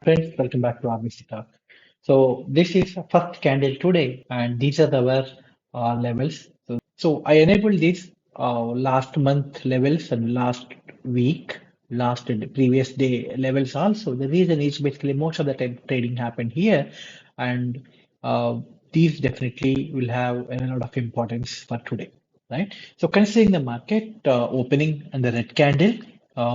Friends, welcome back to RBC Talk. So this is the first candle today, and these are our levels. So I enabled these last month levels and last week, last and previous day levels also. The reason is basically most of the time trading happened here, and uh, these definitely will have a lot of importance for today, right? So considering the market opening and the red candle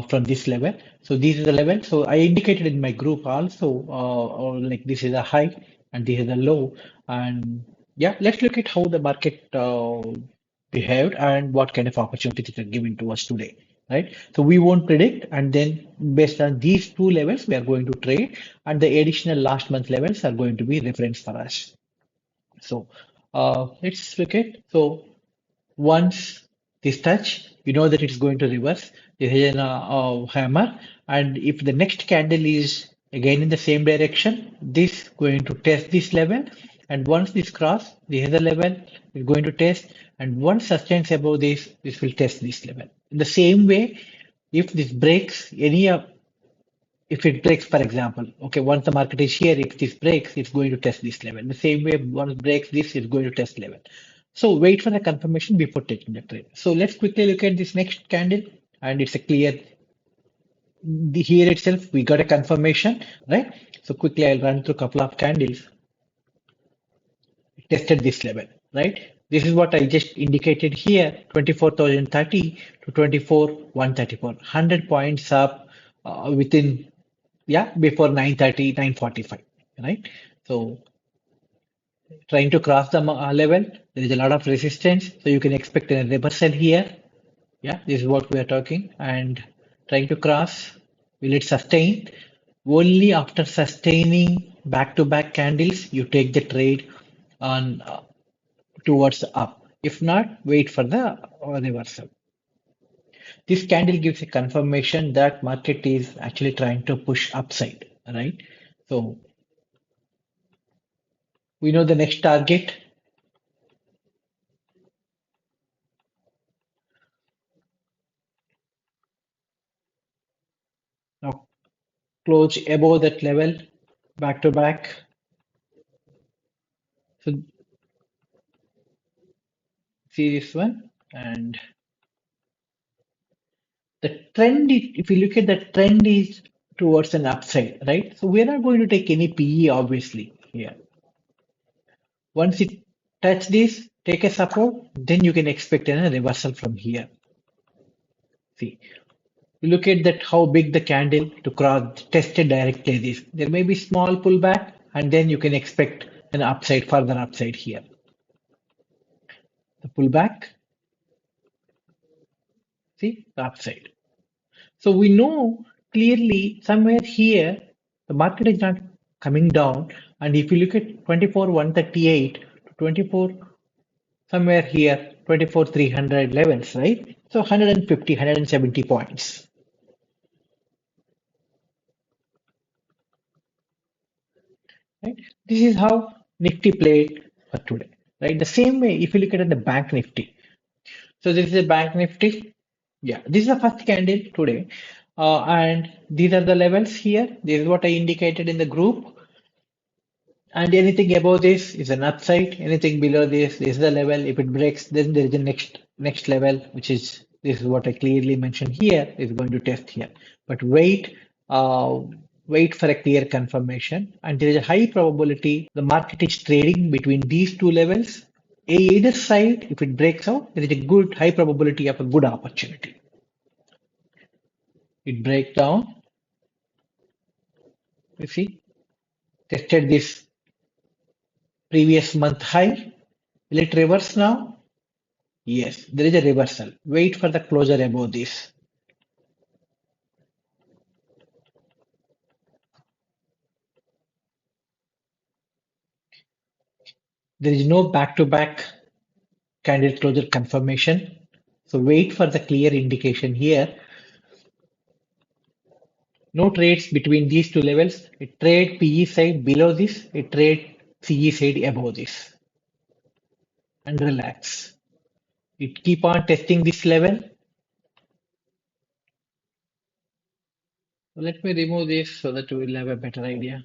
from this level, so this is the level. So I indicated in my group also, or like this is a high and this is a low, and yeah, let's look at how the market behaved and what kind of opportunities are given to us today, right? So we won't predict, and then based on these two levels, we are going to trade, and the additional last month levels are going to be reference for us. So let's look at once this touch, you know that it's going to reverse. This is a hammer, and if the next candle is again in the same direction, this going to test this level, and once this cross, the other level is going to test, and once sustains above this, this will test this level. In the same way, if this breaks any of if it breaks, for example, okay, once the market is here, if this breaks, it's going to test this level. The same way, once it breaks this, it's going to test level. So wait for the confirmation before taking the trade. So let's quickly look at this next candle, and it's a clear. Here itself, we got a confirmation, right? So quickly, I'll run through a couple of candles. Tested this level, right? This is what I just indicated here, 24,030 to 24,134, 100 points up within, yeah, before 9:30, 9:45, right? So trying to cross the level, there is a lot of resistance, so you can expect a reversal here. Yeah, this is what we are talking, and trying to cross, will it sustain? Only after sustaining back-to-back candles, you take the trade on towards up. If not, wait for the reversal. This candle gives a confirmation that market is actually trying to push upside, right? So we know the next target. Now close above that level, back to back. So see this one, and the trend, if you look at the trend, is towards an upside, right? So we're not going to take any PE, obviously, here. Once it touch this, take a support, then you can expect a reversal from here. See, you look at that how big the candle to cross tested directly this. There may be small pullback, and then you can expect an upside, further upside here. The pullback, see the upside. So we know clearly somewhere here the market is not coming down. And if you look at 24,138 to 24, somewhere here 24,300 levels, right? So 150, 170 points. Right? This is how Nifty played for today. Right? The same way if you look at the Bank Nifty. So this is a Bank Nifty. Yeah, this is the first candle today. And these are the levels here. This is what I indicated in the group. And anything above this is an upside. Anything below this is the level. If it breaks, then there is a next level, which is this is what I clearly mentioned here, is going to test here. But wait for a clear confirmation. And there is a high probability the market is trading between these two levels. Either side, if it breaks out, there is a good high probability of a good opportunity. It breaks down. You see, tested this previous month high. Will it reverse now? Yes, there is a reversal. Wait for the closure above this. There is no back-to-back candle closure confirmation. So wait for the clear indication here. No trades between these two levels. It trade PE side below this. It trade CE side above this. And relax. It keep on testing this level. Let me remove this so that we will have a better idea.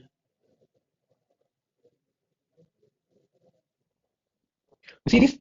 See this?